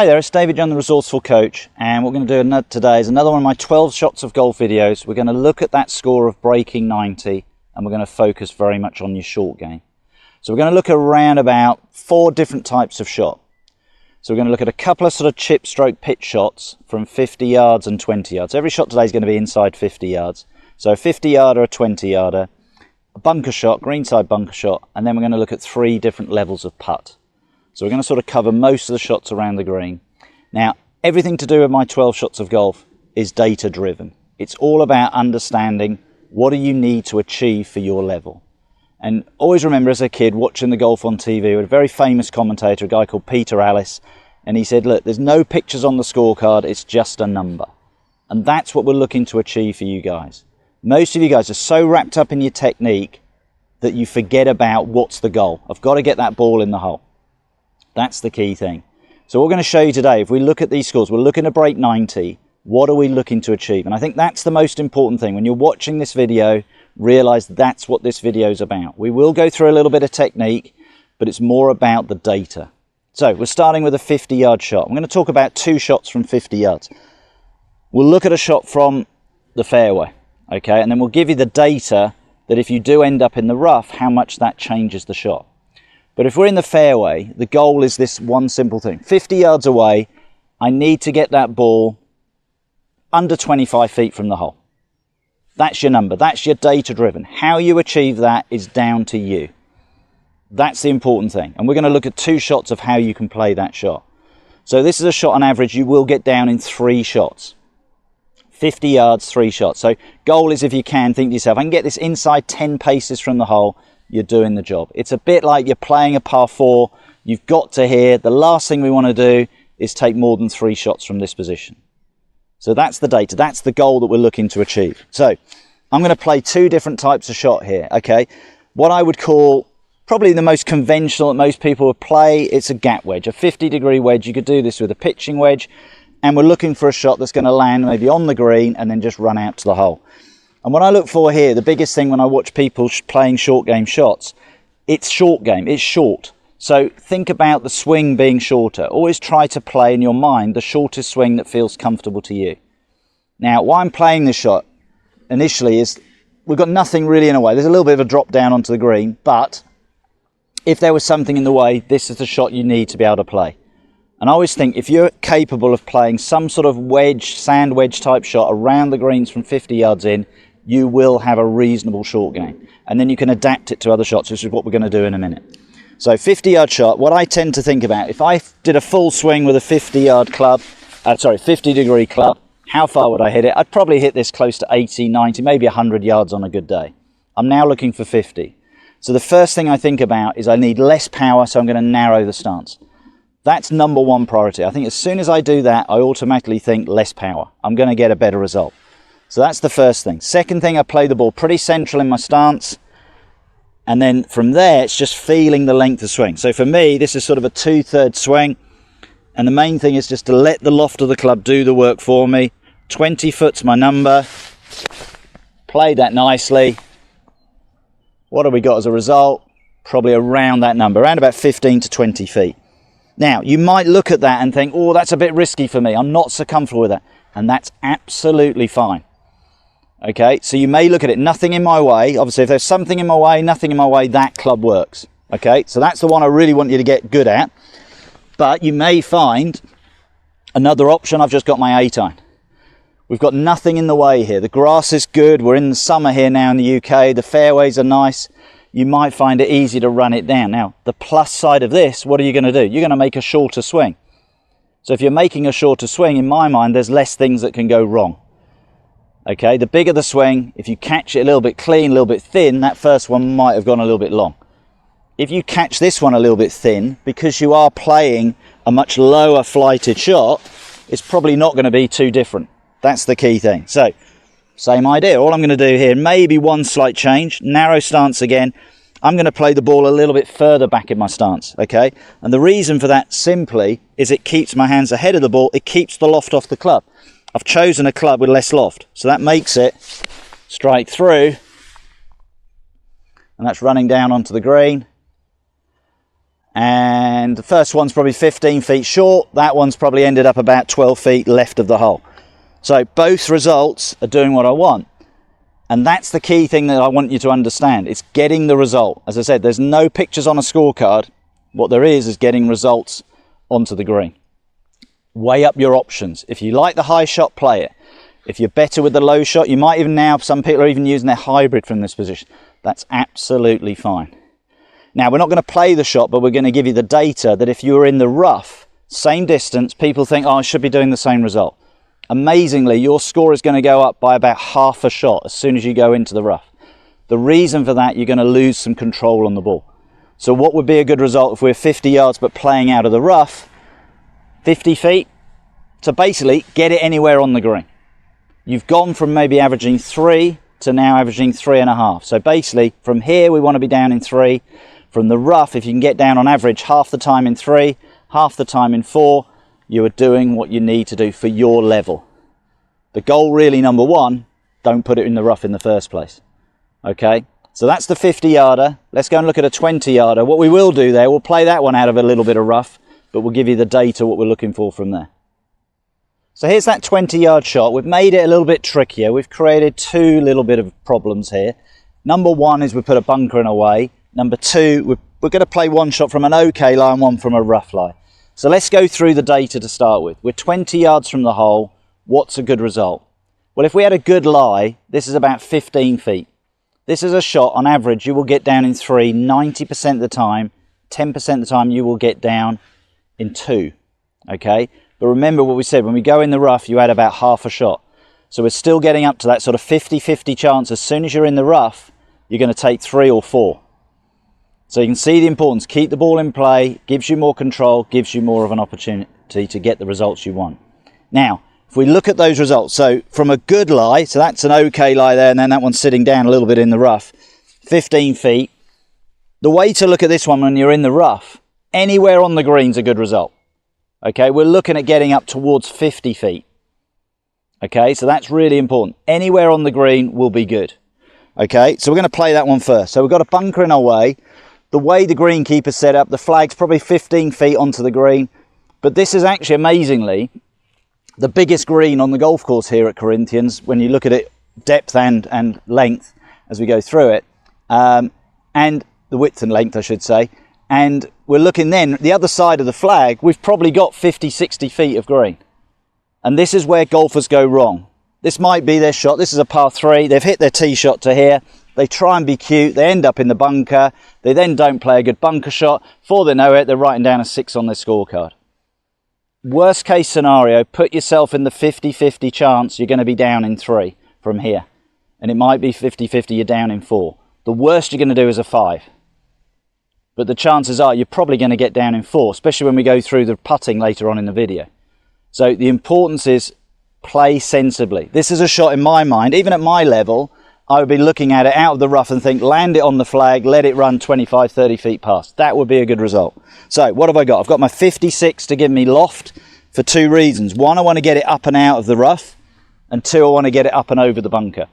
Hi there, it's David Young, the Resourceful Coach, and what we're going to do today is another one of my 12 shots of golf videos. We're going to look at that score of breaking 90, and we're going to focus very much on your short game. So we're going to look around about 4 different types of shot. So we're going to look at a couple of sort of chip stroke pitch shots from 50 yards and 20 yards. Every shot today is going to be inside 50 yards. So a 50 yarder, a 20 yarder, a bunker shot, greenside bunker shot, and then we're going to look at 3 different levels of putt. So we're going to sort of cover most of the shots around the green. Now, everything to do with my 12 shots of golf is data driven. It's all about understanding what do you need to achieve for your level. And always remember, as a kid watching the golf on TV, we had a very famous commentator, a guy called Peter Allis, and he said, look, there's no pictures on the scorecard, it's just a number. And that's what we're looking to achieve for you guys. Most of you guys are so wrapped up in your technique that you forget about what's the goal. I've got to get that ball in the hole. That's the key thing. So what we're going to show you today, if we look at these scores, we're looking to break 90. What are we looking to achieve? And I think that's the most important thing. When you're watching this video, realize that's what this video is about. We will go through a little bit of technique, but it's more about the data. So we're starting with a 50-yard shot. I'm going to talk about 2 shots from 50 yards. We'll look at a shot from the fairway, okay? And then we'll give you the data that if you do end up in the rough, how much that changes the shot. But if we're in the fairway, the goal is this one simple thing. 50 yards away, I need to get that ball under 25 feet from the hole. That's your number. That's your data driven. How you achieve that is down to you. That's the important thing. And we're going to look at 2 shots of how you can play that shot. So this is a shot on average you will get down in 3 shots. 50 yards, 3 shots. So goal is, if you can, think to yourself, I can get this inside 10 paces from the hole. You're doing the job. It's a bit like you're playing a par 4. You've got to here. The last thing we want to do is take more than 3 shots from this position. So that's the data. That's the goal that we're looking to achieve. So I'm going to play 2 different types of shot here. Okay, what I would call probably the most conventional that most people would play, it's a gap wedge, a 50-degree wedge. You could do this with a pitching wedge, and we're looking for a shot that's going to land maybe on the green and then just run out to the hole. And what I look for here, the biggest thing when I watch people playing short game shots, it's short game, it's short. So think about the swing being shorter. Always try to play in your mind the shortest swing that feels comfortable to you. Now, why I'm playing this shot initially is we've got nothing really in the way. There's a little bit of a drop down onto the green, but if there was something in the way, this is the shot you need to be able to play. And I always think if you're capable of playing some sort of wedge, sand wedge type shot around the greens from 50 yards in, you will have a reasonable short game. And then you can adapt it to other shots, which is what we're going to do in a minute. So 50-yard shot, what I tend to think about, if I did a full swing with a 50-yard club, 50-degree club, how far would I hit it? I'd probably hit this close to 80, 90, maybe 100 yards on a good day. I'm now looking for 50. So the first thing I think about is I need less power, so I'm going to narrow the stance. That's number 1 priority. I think as soon as I do that, I automatically think less power. I'm going to get a better result. So that's the first thing. Second thing, I play the ball pretty central in my stance. And then from there, it's just feeling the length of swing. So for me, this is sort of a 2/3 swing. And the main thing is just to let the loft of the club do the work for me. 20 foot's my number. Played that nicely. What have we got as a result? Probably around that number, around about 15 to 20 feet. Now, you might look at that and think, oh, that's a bit risky for me. I'm not so comfortable with that. And that's absolutely fine. Okay, so you may look at it, nothing in my way. Obviously, if there's something in my way, nothing in my way, that club works. Okay, so that's the one I really want you to get good at. But you may find another option. I've just got my 8-iron. We've got nothing in the way here. The grass is good. We're in the summer here now in the UK. The fairways are nice. You might find it easy to run it down. Now, the plus side of this, what are you going to do? You're going to make a shorter swing. So if you're making a shorter swing, in my mind, there's less things that can go wrong. Okay, the bigger the swing, if you catch it a little bit clean, a little bit thin, that first one might have gone a little bit long. If you catch this one a little bit thin, because you are playing a much lower flighted shot, it's probably not going to be too different. That's the key thing. So, same idea. All I'm going to do here, maybe one slight change, narrow stance again. I'm going to play the ball a little bit further back in my stance, okay? And the reason for that simply is it keeps my hands ahead of the ball. It keeps the loft off the club. I've chosen a club with less loft, so that makes it strike through, and that's running down onto the green. and the first one's probably 15 feet short. That one's probably ended up about 12 feet left of the hole. So both results are doing what I want. And that's the key thing that I want you to understand. It's getting the result. As I said, there's no pictures on a scorecard. What there is getting results onto the green. Weigh up your options. If you like the high shot, play it. If you're better with the low shot, you might even now, some people are even using their hybrid from this position. That's absolutely fine. Now, we're not going to play the shot, but we're going to give you the data that if you were in the rough, same distance, people think, oh, I should be doing the same result. Amazingly, your score is going to go up by about half a shot as soon as you go into the rough. The reason for that, you're going to lose some control on the ball. So what would be a good result if we're 50 yards but playing out of the rough? 50 feet. So basically, get it anywhere on the green. You've gone from maybe averaging 3 to now averaging 3.5. So basically, from here, we want to be down in 3. From the rough, if you can get down on average half the time in 3, half the time in 4, you are doing what you need to do for your level. The goal really, number one, don't put it in the rough in the first place. Okay, so that's the 50-yarder. Let's go and look at a 20-yarder. What we will do there, we'll play that one out of a little bit of rough, but we'll give you the data, what we're looking for from there. So here's that 20-yard shot. We've made it a little bit trickier. We've created two little bit of problems here. Number one is we put a bunker in away. Number two, we're going to play one shot from an okay lie and one from a rough lie. So let's go through the data to start with. We're 20 yards from the hole. What's a good result? Well, if we had a good lie, this is about 15 feet. This is a shot, on average, you will get down in 3 90% of the time. 10% of the time, you will get down in 2. Okay? But remember what we said, when we go in the rough, you add about half a shot. So we're still getting up to that sort of 50-50 chance. As soon as you're in the rough, you're going to take 3 or 4. So you can see the importance. Keep the ball in play, gives you more control, gives you more of an opportunity to get the results you want. Now, if we look at those results, so from a good lie, so that's an okay lie there, and then that one's sitting down a little bit in the rough, 15 feet. The way to look at this one when you're in the rough, anywhere on the green's a good result. Okay, we're looking at getting up towards 50 feet. Okay, so that's really important. Anywhere on the green will be good. Okay, so we're going to play that one first. So we've got a bunker in our way. The way the greenkeeper's set up, the flag's probably 15 feet onto the green. But this is actually, amazingly, the biggest green on the golf course here at Corinthians, when you look at it depth and length as we go through it. And the width and length, I should say. And we're looking then, the other side of the flag, we've probably got 50, 60 feet of green. And this is where golfers go wrong. This might be their shot. This is a par 3. They've hit their tee shot to here. They try and be cute. They end up in the bunker. They then don't play a good bunker shot. Before they know it, they're writing down a 6 on their scorecard. Worst case scenario, put yourself in the 50-50 chance you're going to be down in 3 from here. And it might be 50-50 you're down in 4. The worst you're going to do is a 5. But the chances are you're probably going to get down in 4, especially when we go through the putting later on in the video. So the importance is play sensibly. This is a shot in my mind, even at my level, I would be looking at it out of the rough and think, land it on the flag, let it run 25, 30 feet past. That would be a good result. So what have I got? I've got my 56 to give me loft for 2 reasons. 1, I want to get it up and out of the rough. And 2, I want to get it up and over the bunker.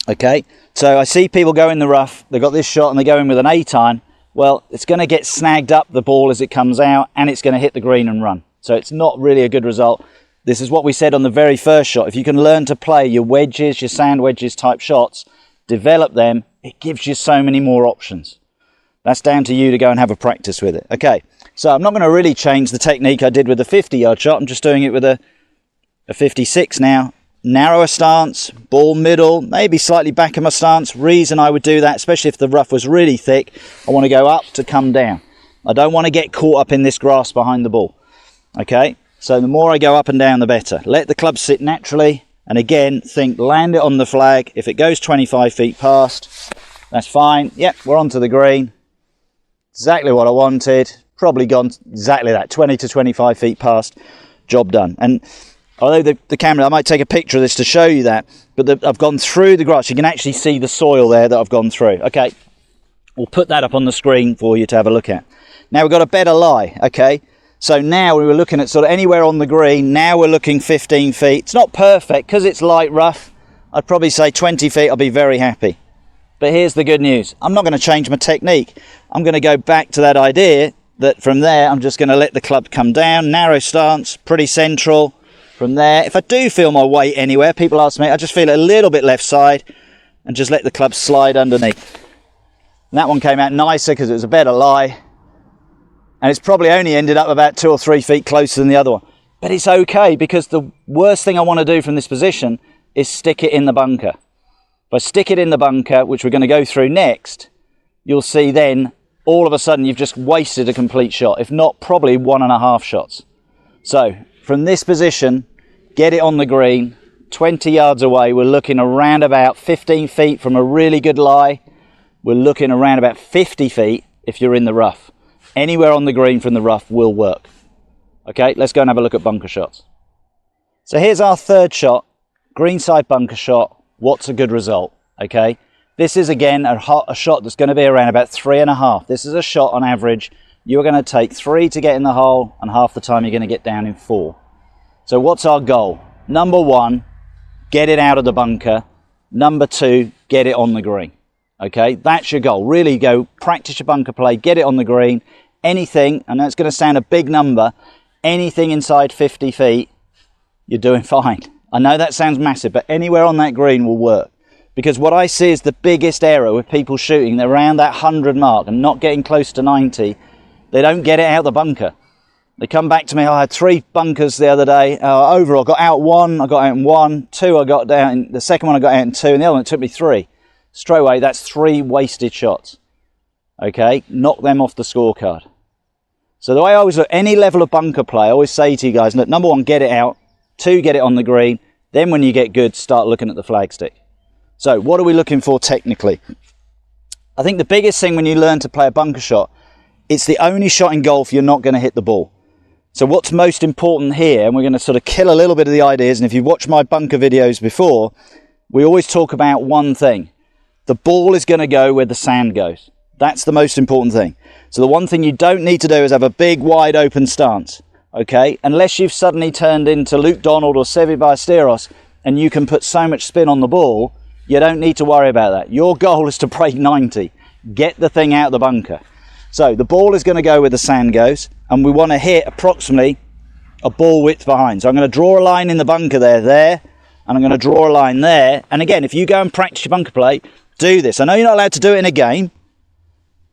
Okay, so I see people go in the rough, they've got this shot and they go in with an 8-iron. Well, it's going to get snagged up, the ball, as it comes out, and it's going to hit the green and run. So it's not really a good result. This is what we said on the very first shot. If you can learn to play your wedges, your sand wedges type shots, develop them, it gives you so many more options. That's down to you to go and have a practice with it. Okay, so I'm not going to really change the technique I did with the 50-yard shot. I'm just doing it with a 56 now. Narrower stance, ball middle, maybe slightly back of my stance. Reason I would do that, especially if the rough was really thick, I want to go up to come down. I don't want to get caught up in this grass behind the ball. Okay, so the more I go up and down, the better. Let the club sit naturally, and again, think land it on the flag. If it goes 25 feet past, that's fine. Yep, we're onto the green. Exactly what I wanted. Probably gone exactly that, 20 to 25 feet past. Job done. And although the camera, I might take a picture of this to show you that, but I've gone through the grass. You can actually see the soil there that I've gone through. Okay, we'll put that up on the screen for you to have a look at. Now we've got a better lie, okay? So now we were looking at sort of anywhere on the green. Now we're looking 15 feet. It's not perfect because it's light rough. I'd probably say 20 feet, I'll be very happy. But here's the good news. I'm not going to change my technique. I'm going to go back to that idea. that from there I'm just going to let the club come down, narrow stance, pretty central. From there, if I do feel my weight anywhere, people ask me, I just feel it a little bit left side and just let the club slide underneath. And that one came out nicer because it was a better lie, and it's probably only ended up about 2 or 3 feet closer than the other one. But it's okay, because the worst thing I want to do from this position is stick it in the bunker. If I stick it in the bunker, which we're going to go through next, you'll see then all of a sudden you've just wasted a complete shot, if not probably 1.5 shots. So from this position, get it on the green, 20 yards away. We're looking around about 15 feet from a really good lie. We're looking around about 50 feet if you're in the rough. Anywhere on the green from the rough will work. Okay, let's go and have a look at bunker shots. So here's our third shot, greenside bunker shot. What's a good result? Okay, this is again a shot that's going to be around about 3.5. This is a shot on average. You're going to take 3 to get in the hole, and half the time you're going to get down in 4. So what's our goal? Number 1, get it out of the bunker. Number 2, get it on the green. Okay, that's your goal. Really go practice your bunker play, get it on the green. Anything, and that's going to sound a big number, anything inside 50 feet, you're doing fine. I know that sounds massive, but anywhere on that green will work. Because what I see is the biggest error with people shooting around that 100 mark and not getting close to 90, they don't get it out of the bunker. They come back to me, I had 3 bunkers the other day. Overall, I got out 1, I got out in 1, 2 I got down, the second one I got out in 2, and the other one it took me 3. Straight away, that's 3 wasted shots. Okay, knock them off the scorecard. So the way I always look, any level of bunker play, I always say to you guys, look, number 1, get it out. 2, get it on the green. Then when you get good, start looking at the flagstick. So what are we looking for technically? I think the biggest thing when you learn to play a bunker shot, it's the only shot in golf you're not going to hit the ball. So what's most important here, and we're going to sort of kill a little bit of the ideas, and if you've watched my bunker videos before, we always talk about one thing. The ball is going to go where the sand goes. That's the most important thing. So the one thing you don't need to do is have a big, wide open stance. Okay, unless you've suddenly turned into Luke Donald or Seve Ballesteros and you can put so much spin on the ball, you don't need to worry about that. Your goal is to break 90. Get the thing out of the bunker. So the ball is going to go where the sand goes, and we want to hit approximately a ball width behind. So I'm going to draw a line in the bunker there, and I'm going to draw a line there. And again, if you go and practice your bunker play, do this. I know you're not allowed to do it in a game,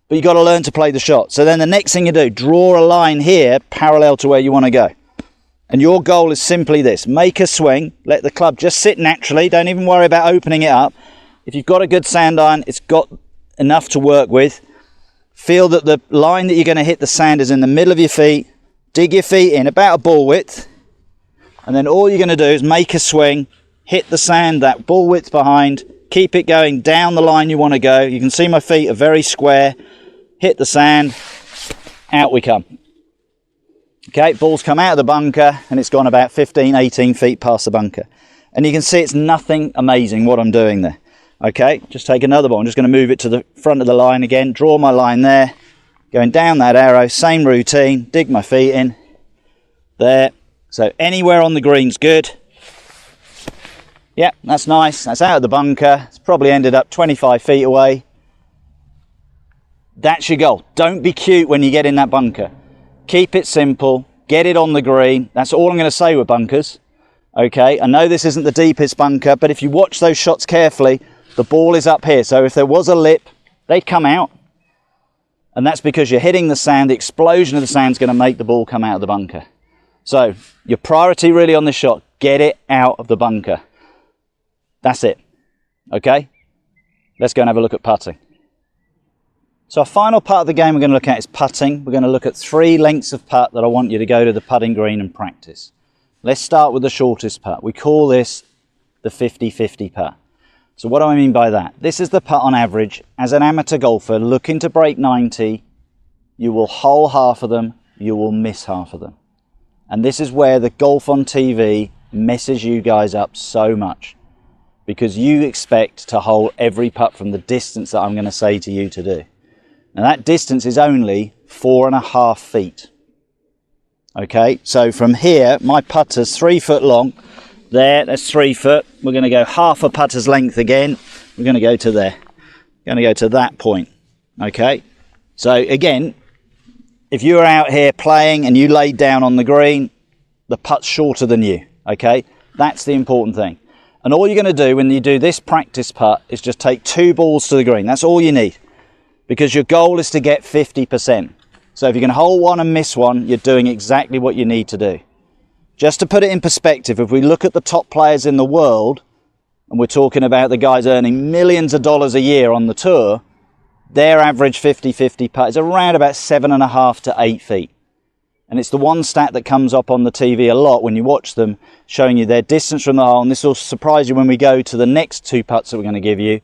but you've got to learn to play the shot. So then the next thing you do, draw a line here parallel to where you want to go. And your goal is simply this. Make a swing. Let the club just sit naturally. Don't even worry about opening it up. If you've got a good sand iron, it's got enough to work with. Feel that the line that you're going to hit the sand is in the middle of your feet. Dig your feet in about a ball width. And then all you're going to do is make a swing. Hit the sand that ball width behind. Keep it going down the line you want to go. You can see my feet are very square. Hit the sand. Out we come. Okay, ball's come out of the bunker and it's gone about 15, 18 feet past the bunker. And you can see it's nothing amazing what I'm doing there. Okay, just take another ball. I'm just going to move it to the front of the line again. Draw my line there. Going down that arrow. Same routine. Dig my feet in. There. So anywhere on the green's good. Yeah, that's nice. That's out of the bunker. It's probably ended up 25 feet away. That's your goal. Don't be cute when you get in that bunker. Keep it simple. Get it on the green. That's all I'm going to say with bunkers. Okay, I know this isn't the deepest bunker, but if you watch those shots carefully, the ball is up here. So if there was a lip, they'd come out. And that's because you're hitting the sand. The explosion of the sand is going to make the ball come out of the bunker. So your priority really on this shot, get it out of the bunker. That's it. Okay, let's go and have a look at putting. So our final part of the game we're going to look at is putting. We're going to look at 3 lengths of putt that I want you to go to the putting green and practice. Let's start with the shortest putt. We call this the 50-50 putt. So what do I mean by that? This is the putt on average. As an amateur golfer looking to break 90, you will hole half of them, you will miss half of them. And this is where the golf on TV messes you guys up so much. Because you expect to hole every putt from the distance that I'm going to say to you to do. Now that distance is only 4.5 feet. Okay, so from here, my putter's 3 foot long. There, that's 3 foot. We're going to go half a putter's length again. We're going to go to there. We're going to go to that point. Okay, so again, if you're out here playing and you laid down on the green, the putt's shorter than you, okay? That's the important thing. And all you're going to do when you do this practice putt is just take 2 balls to the green. That's all you need, because your goal is to get 50%. So if you can hold one and miss one, you're doing exactly what you need to do. Just to put it in perspective, if we look at the top players in the world, and we're talking about the guys earning millions of dollars a year on the tour, their average 50-50 putt is around about 7.5 to 8 feet. And it's the one stat that comes up on the TV a lot when you watch them, showing you their distance from the hole. And this will surprise you when we go to the next 2 putts that we're going to give you.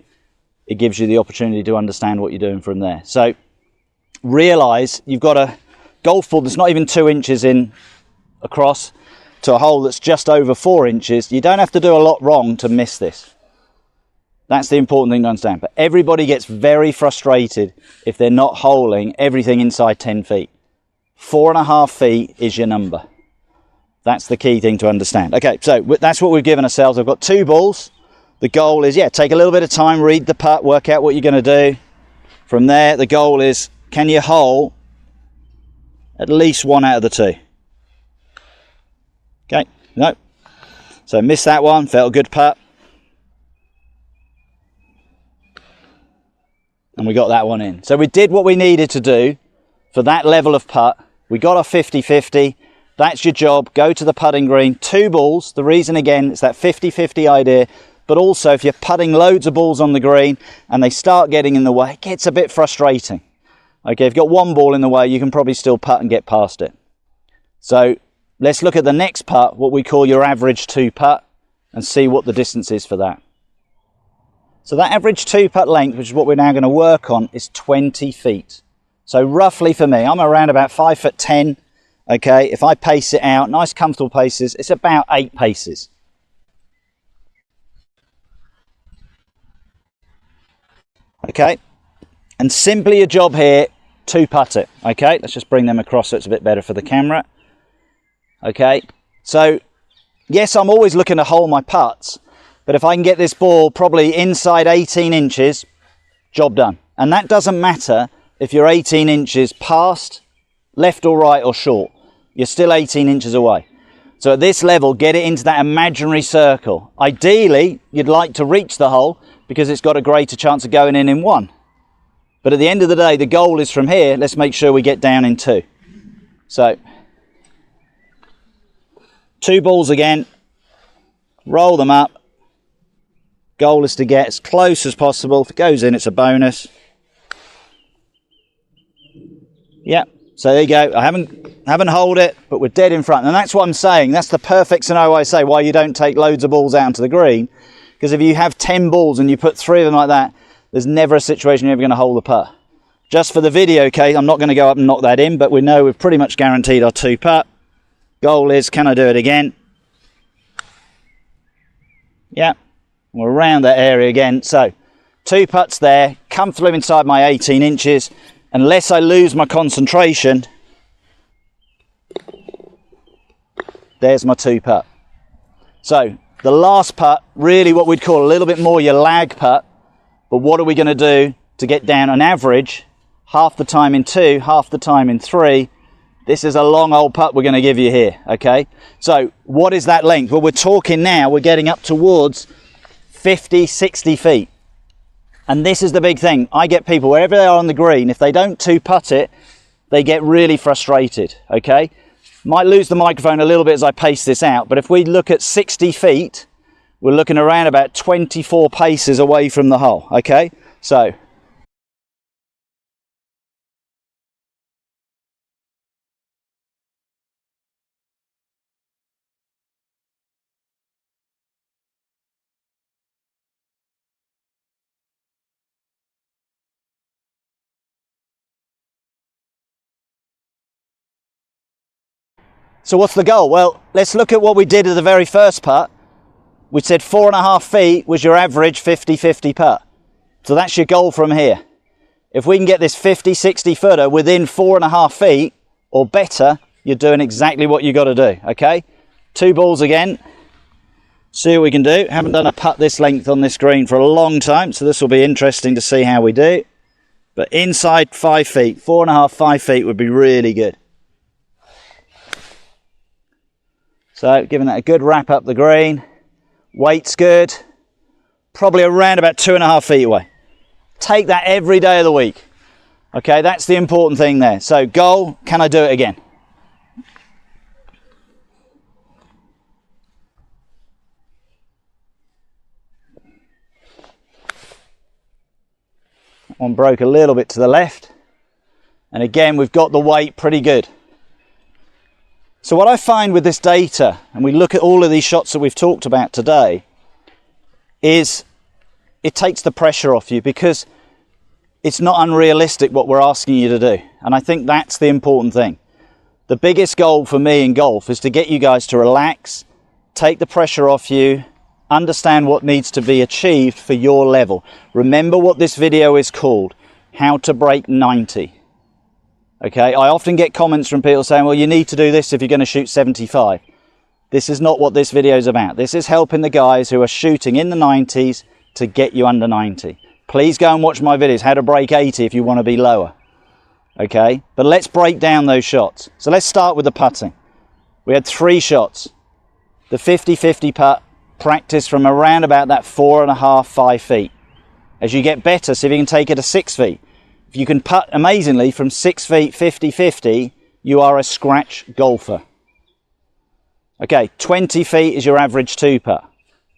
It gives you the opportunity to understand what you're doing from there. So realise you've got a golf ball that's not even 2 inches in across to a hole that's just over 4 inches. You don't have to do a lot wrong to miss this. That's the important thing to understand. But everybody gets very frustrated if they're not holing everything inside 10 feet. 4.5 feet is your number. That's the key thing to understand. Okay, so that's what we've given ourselves. I've got 2 balls. The goal is, take a little bit of time, read the putt, work out what you're going to do. From there, the goal is, can you hole at least 1 out of the 2? Okay, no. So missed that one, felt a good putt. And we got that one in. So we did what we needed to do for that level of putt. We got a 50-50. That's your job. Go to the putting green. 2 balls. The reason, again, it's that 50-50 idea. But also, if you're putting loads of balls on the green and they start getting in the way, it gets a bit frustrating. Okay, if you've got 1 ball in the way, you can probably still putt and get past it. So let's look at the next putt, what we call your average 2 putt, and see what the distance is for that. So that average 2 putt length, which is what we're now going to work on, is 20 feet. So roughly for me, I'm around about 5'10". Okay, if I pace it out, nice comfortable paces, it's about 8 paces. Okay, and simply your job here, 2 putt it. Okay, let's just bring them across so it's a bit better for the camera. Okay, so yes, I'm always looking to hole my putts, but if I can get this ball probably inside 18 inches, job done. And that doesn't matter if you're 18 inches past, left or right or short. You're still 18 inches away. So at this level, get it into that imaginary circle. Ideally, you'd like to reach the hole because it's got a greater chance of going in 1. But at the end of the day, the goal is from here, let's make sure we get down in 2. So 2 balls again, roll them up. Goal is to get as close as possible. If it goes in, it's a bonus. Yeah, so there you go. I haven't holed it, but we're dead in front. And that's what I'm saying. That's the perfect scenario I say why you don't take loads of balls out onto the green. Because if you have 10 balls and you put 3 of them like that, there's never a situation you're ever going to hold the putt. Just for the video case, I'm not going to go up and knock that in, but we know we've pretty much guaranteed our 2 putt. Goal is, can I do it again? Yeah, we're around that area again. So 2 putts there, comfortably inside my 18 inches. Unless I lose my concentration, there's my 2 putt. So the last putt, really what we'd call a little bit more your lag putt. But what are we going to do to get down on average? Half the time in 2, half the time in 3. This is a long old putt we're going to give you here, okay? So what is that length? Well, we're talking now, we're getting up towards 50, 60 feet. And this is the big thing. I get people, wherever they are on the green, if they don't 2 putt it, they get really frustrated, okay? Might lose the microphone a little bit as I pace this out, but if we look at 60 feet, we're looking around about 24 paces away from the hole, okay? So what's the goal? Well, let's look at what we did at the very first putt. We said 4.5 feet was your average 50-50 putt. So that's your goal from here. If we can get this 50-60 footer within 4.5 feet or better, you're doing exactly what you got to do, okay? 2 balls again. See what we can do. Haven't done a putt this length on this green for a long time, so this will be interesting to see how we do. But inside 5 feet, 4.5, 5 feet would be really good. So giving that a good wrap up the green. Weight's good. Probably around about 2.5 feet away. Take that every day of the week. Okay, that's the important thing there. So goal, can I do it again? One broke a little bit to the left. And again, we've got the weight pretty good. So what I find with this data, and we look at all of these shots that we've talked about today, is it takes the pressure off you, because it's not unrealistic what we're asking you to do. And I think that's the important thing. The biggest goal for me in golf is to get you guys to relax, take the pressure off you, understand what needs to be achieved for your level. Remember what this video is called, how to break 90. Okay, I often get comments from people saying, well, you need to do this if you're going to shoot 75. This is not what this video is about. This is helping the guys who are shooting in the 90s to get you under 90. Please go and watch my videos, how to break 80 if you want to be lower. Okay, but let's break down those shots. So let's start with the putting. We had 3 shots. The 50-50 putt, practice from around about that 4.5, 5 feet. As you get better, see if you can take it to 6 feet. If you can putt amazingly from 6 feet, 50-50, you are a scratch golfer. Okay, 20 feet is your average 2 putt.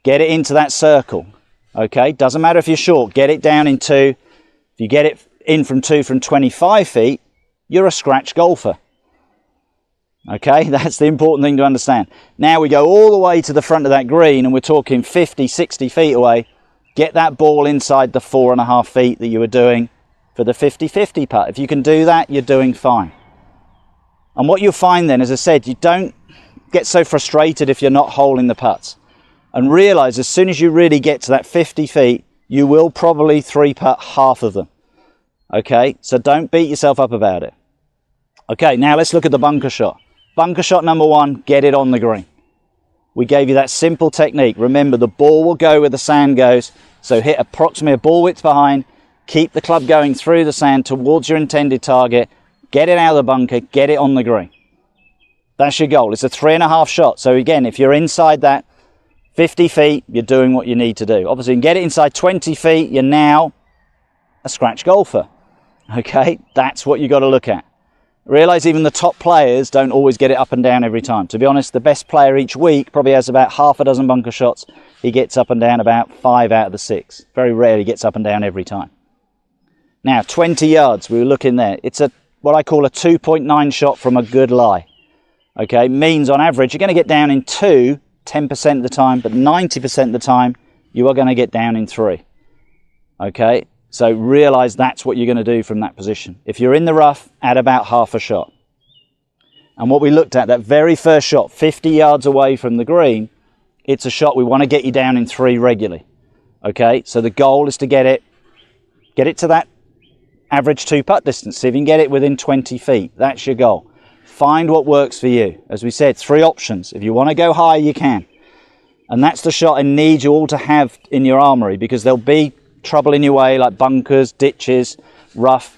Get it into that circle. Okay, doesn't matter if you're short, get it down in 2. If you get it in from 2 from 25 feet, you're a scratch golfer. Okay, that's the important thing to understand. Now we go all the way to the front of that green, and we're talking 50, 60 feet away. Get that ball inside the 4.5 feet that you were doing for the 50-50 putt. If you can do that, you're doing fine. And what you'll find then, as I said, you don't get so frustrated if you're not holding the putts. And realize as soon as you really get to that 50 feet, you will probably 3-putt half of them. Okay, so don't beat yourself up about it. Okay, now let's look at the bunker shot. Bunker shot number 1, get it on the green. We gave you that simple technique. Remember, the ball will go where the sand goes. So hit approximately a ball width behind. Keep the club going through the sand towards your intended target. Get it out of the bunker. Get it on the green. That's your goal. It's a 3.5 shot. So again, if you're inside that 50 feet, you're doing what you need to do. Obviously, you can get it inside 20 feet. You're now a scratch golfer. Okay, that's what you got to look at. Realize even the top players don't always get it up and down every time. To be honest, the best player each week probably has about half a dozen bunker shots. He gets up and down about 5 out of the 6. Very rarely gets up and down every time. Now, 20 yards, we were looking there. It's a what I call a 2.9 shot from a good lie. Okay, means on average, you're going to get down in 2, 10% of the time, but 90% of the time, you are going to get down in 3. Okay, so realize that's what you're going to do from that position. If you're in the rough, add about half a shot. And what we looked at, that very first shot, 50 yards away from the green, it's a shot we want to get you down in 3 regularly. Okay, so the goal is to get it to that average 2-putt distance. See if you can get it within 20 feet. That's your goal. Find what works for you. As we said, 3 options. If you want to go high, you can. And that's the shot I need you all to have in your armory, because there'll be trouble in your way, like bunkers, ditches, rough.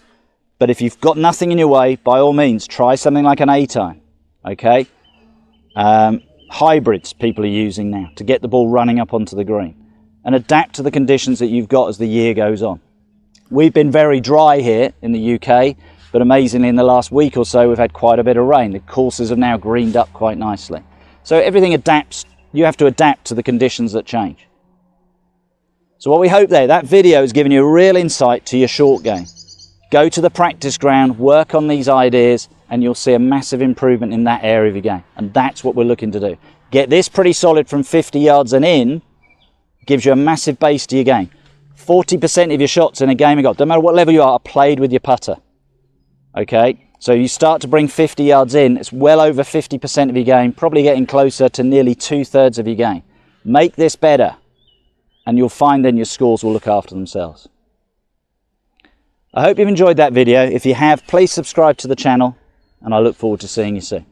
But if you've got nothing in your way, by all means, try something like an 8-iron. Okay? Hybrids people are using now to get the ball running up onto the green. And adapt to the conditions that you've got as the year goes on. We've been very dry here in the UK, but amazingly in the last week or so we've had quite a bit of rain. The courses have now greened up quite nicely. So everything adapts. You have to adapt to the conditions that change. So what we hope there, that video has given you a real insight to your short game. Go to the practice ground, work on these ideas, and you'll see a massive improvement in that area of your game. And that's what we're looking to do. Get this pretty solid from 50 yards and in, gives you a massive base to your game. 40% of your shots in a game of golf, no matter what level you are played with your putter. Okay, so you start to bring 50 yards in, it's well over 50% of your game, probably getting closer to nearly 2/3 of your game. Make this better, and you'll find then your scores will look after themselves. I hope you've enjoyed that video. If you have, please subscribe to the channel, and I look forward to seeing you soon.